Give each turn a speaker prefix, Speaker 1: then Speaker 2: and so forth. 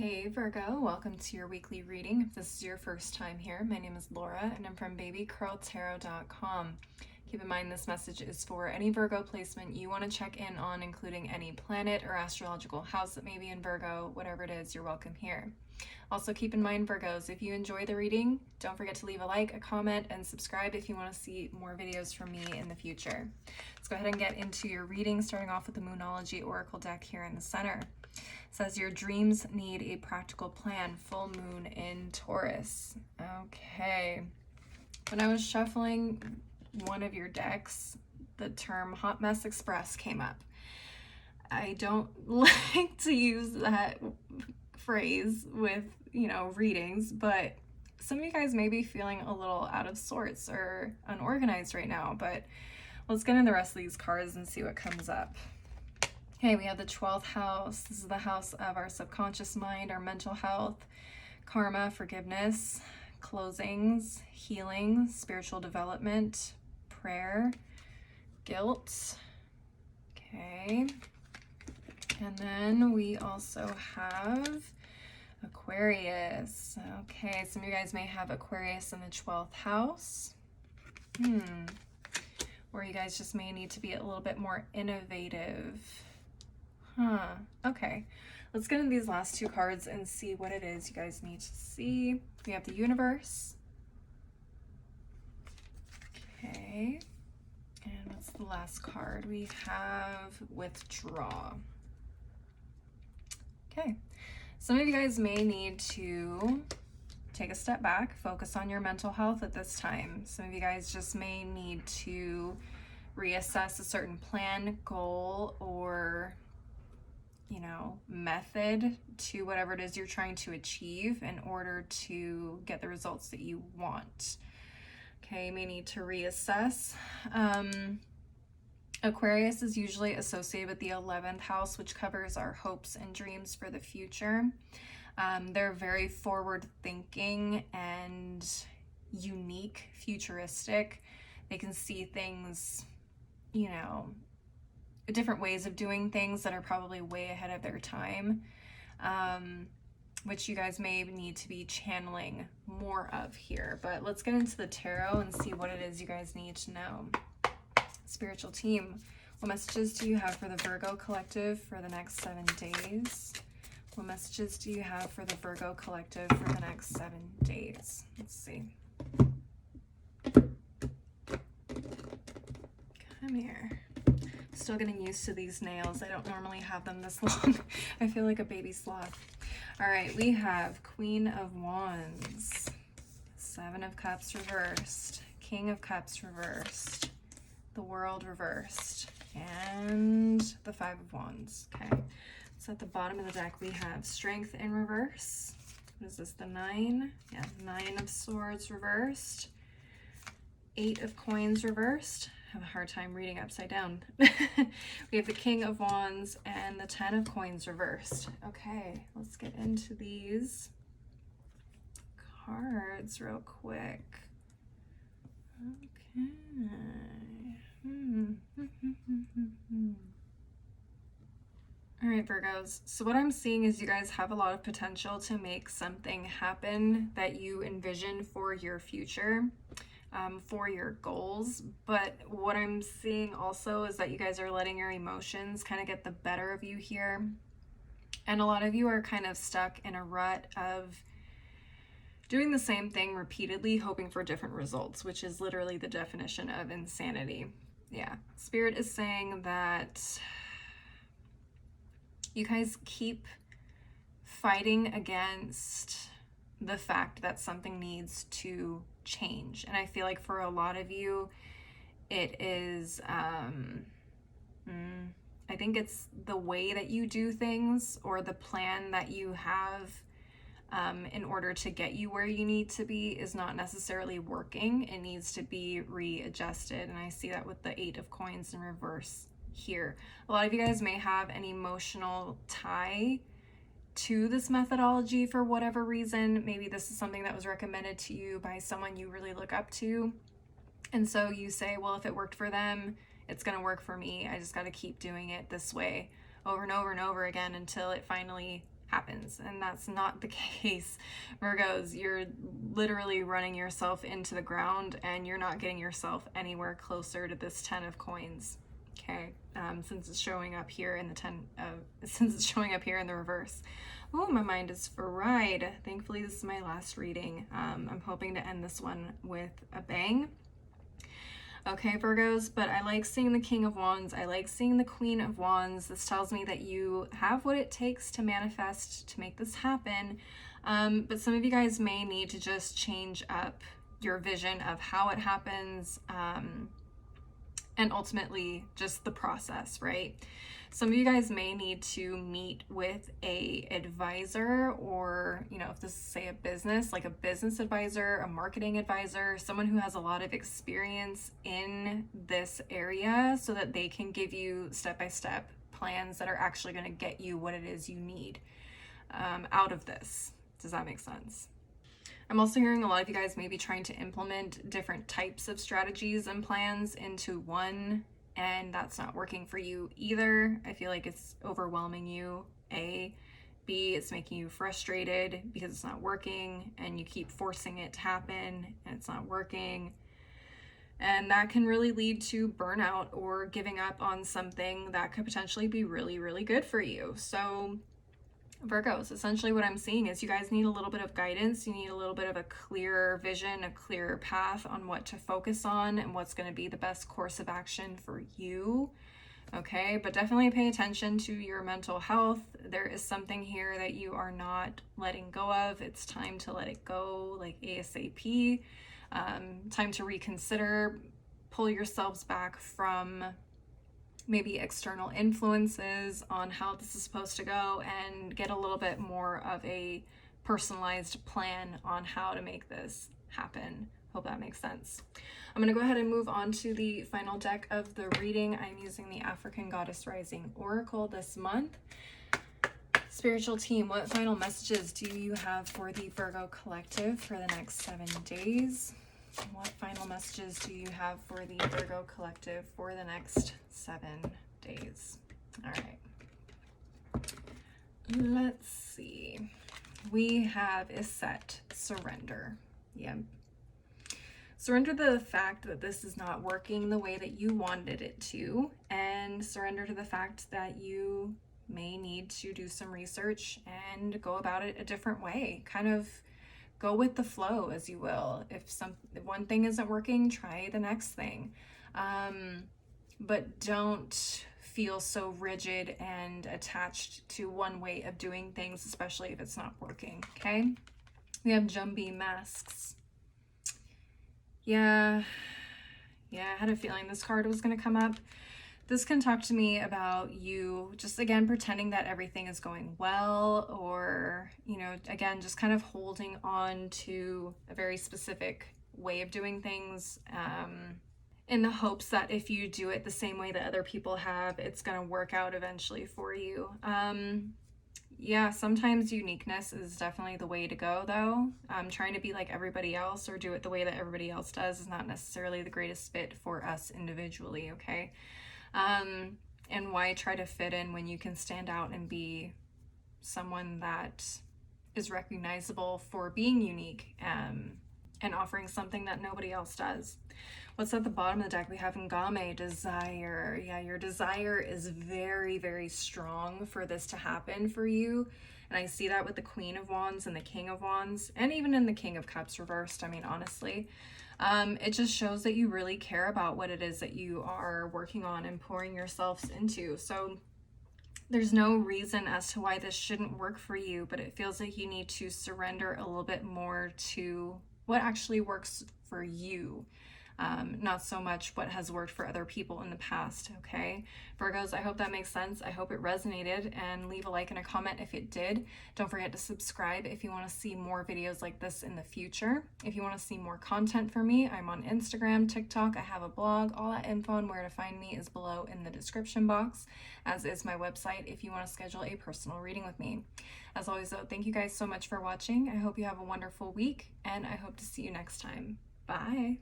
Speaker 1: Hey Virgo, welcome to your weekly reading. If this is your first time here, my name is Laura and I'm from babycurltarot.com. Keep in mind this message is for any Virgo placement you want to check in on, including any planet or astrological house that may be in Virgo. Whatever it is, you're welcome here. Also keep in mind, Virgos, if you enjoy the reading, don't forget to leave a like, a comment, and subscribe if you want to see more videos from me in the future. Let's go ahead and get into your reading, starting off with the Moonology Oracle deck here in the center. It says your dreams need a practical plan, full moon in Taurus. Okay. When I was shuffling one of your decks, the term Hot Mess Express came up. I don't like to use that phrase with, readings, but some of you guys may be feeling a little out of sorts or unorganized right now, but let's get into the rest of these cards and see what comes up. Okay, we have the 12th house. This is the house of our subconscious mind, our mental health, karma, forgiveness, closings, healing, spiritual development, prayer, guilt. Okay. And then we also have Aquarius. Okay, some of you guys may have Aquarius in the 12th house. Or you guys just may need to be a little bit more innovative. Okay. Let's get into these last two cards and see what it is you guys need to see. We have the universe. Okay. And what's the last card? We have withdraw. Okay. Some of you guys may need to take a step back, focus on your mental health at this time. Some of you guys just may need to reassess a certain plan, goal, or method to whatever it is you're trying to achieve in order to get the results that you want. Okay, you may need to reassess. Aquarius is usually associated with the 11th house, which covers our hopes and dreams for the future. They're very forward thinking and unique, futuristic. They can see things, different ways of doing things that are probably way ahead of their time, which you guys may need to be channeling more of here. But let's get into the tarot and see what it is you guys need to know. Spiritual team, what messages do you have for the Virgo collective for the next 7 days? What messages do you have for the Virgo collective for the next 7 days? Let's see. Come here. Still getting used to these nails. I don't normally have them this long. I feel like a baby sloth. All right, we have Queen of Wands, 7 of Cups reversed, King of Cups reversed, the World reversed, and the 5 of Wands. Okay, so at the bottom of the deck we have Strength in reverse. What is this, the 9? Yeah, 9 of Swords reversed, 8 of Coins reversed. I have a hard time reading upside down. We have the King of Wands and the 10 of Coins reversed. Okay, let's get into these cards real quick. Okay. All right, Virgos. So what I'm seeing is you guys have a lot of potential to make something happen that you envision for your future. For your goals, but what I'm seeing also is that you guys are letting your emotions kind of get the better of you here, and a lot of you are kind of stuck in a rut of doing the same thing repeatedly, hoping for different results, which is literally the definition of insanity. Yeah, Spirit is saying that you guys keep fighting against the fact that something needs to change, and I feel like for a lot of you it is I think it's the way that you do things or the plan that you have in order to get you where you need to be is not necessarily working. It needs to be readjusted, and I see that with the 8 of Coins in reverse here. A lot of you guys may have an emotional tie to this methodology for whatever reason. Maybe this is something that was recommended to you by someone you really look up to, and so you say, well, if it worked for them, it's gonna work for me. I just got to keep doing it this way over and over and over again until it finally happens. And that's not the case, Virgos. You're literally running yourself into the ground, and you're not getting yourself anywhere closer to this 10 of coins. Okay, since it's showing up here in the since it's showing up here in the reverse. Oh, my mind is fried. Thankfully, this is my last reading. I'm hoping to end this one with a bang. Okay, Virgos, but I like seeing the King of Wands. I like seeing the Queen of Wands. This tells me that you have what it takes to manifest, to make this happen. But some of you guys may need to just change up your vision of how it happens, and ultimately just the process, right? Some of you guys may need to meet with a advisor, or, you know, if this is, say, a business, like a business advisor, a marketing advisor, someone who has a lot of experience in this area, so that they can give you step-by-step plans that are actually going to get you what it is you need out of this. Does that make sense? I'm also hearing a lot of you guys may be trying to implement different types of strategies and plans into one, and that's not working for you either. I feel like it's overwhelming you, A. B, it's making you frustrated because it's not working, and you keep forcing it to happen and it's not working. And that can really lead to burnout or giving up on something that could potentially be really, really good for you. So Virgos, essentially what I'm seeing is you guys need a little bit of guidance. You need a little bit of a clearer vision, a clearer path on what to focus on and what's going to be the best course of action for you. Okay, but definitely pay attention to your mental health. There is something here that you are not letting go of. It's time to let it go, like ASAP. Time to reconsider, pull yourselves back from maybe external influences on how this is supposed to go, and get a little bit more of a personalized plan on how to make this happen. Hope that makes sense. I'm going to go ahead and move on to the final deck of the reading. I'm using the African Goddess Rising Oracle this month. Spiritual team, what final messages do you have for the Virgo collective for the next 7 days? What final messages do you have for the Virgo collective for the next 7 days? All right. Let's see. We have is set surrender. Yeah. Surrender to the fact that this is not working the way that you wanted it to, and surrender to the fact that you may need to do some research and go about it a different way. Kind of go with the flow, as you will. If one thing isn't working, try the next thing. But don't feel so rigid and attached to one way of doing things, especially if it's not working, okay? We have Jumbie masks. Yeah, I had a feeling this card was going to come up. This can talk to me about you just, again, pretending that everything is going well, or, you know, again, just kind of holding on to a very specific way of doing things, in the hopes that if you do it the same way that other people have, it's going to work out eventually for you. Yeah, sometimes uniqueness is definitely the way to go, though. Trying to be like everybody else or do it the way that everybody else does is not necessarily the greatest fit for us individually, okay? And why try to fit in when you can stand out and be someone that is recognizable for being unique, and offering something that nobody else does. What's at the bottom of the deck? We have Ngame, desire. Yeah, your desire is very, very strong for this to happen for you. And I see that with the Queen of Wands and the King of Wands, and even in the King of Cups reversed. I mean, honestly, it just shows that you really care about what it is that you are working on and pouring yourselves into. So there's no reason as to why this shouldn't work for you, but it feels like you need to surrender a little bit more to what actually works for you. Not so much what has worked for other people in the past, okay? Virgos, I hope that makes sense. I hope it resonated, and leave a like and a comment if it did. Don't forget to subscribe if you want to see more videos like this in the future. If you want to see more content from me, I'm on Instagram, TikTok, I have a blog. All that info and where to find me is below in the description box, as is my website if you want to schedule a personal reading with me. As always, though, thank you guys so much for watching. I hope you have a wonderful week, and I hope to see you next time. Bye.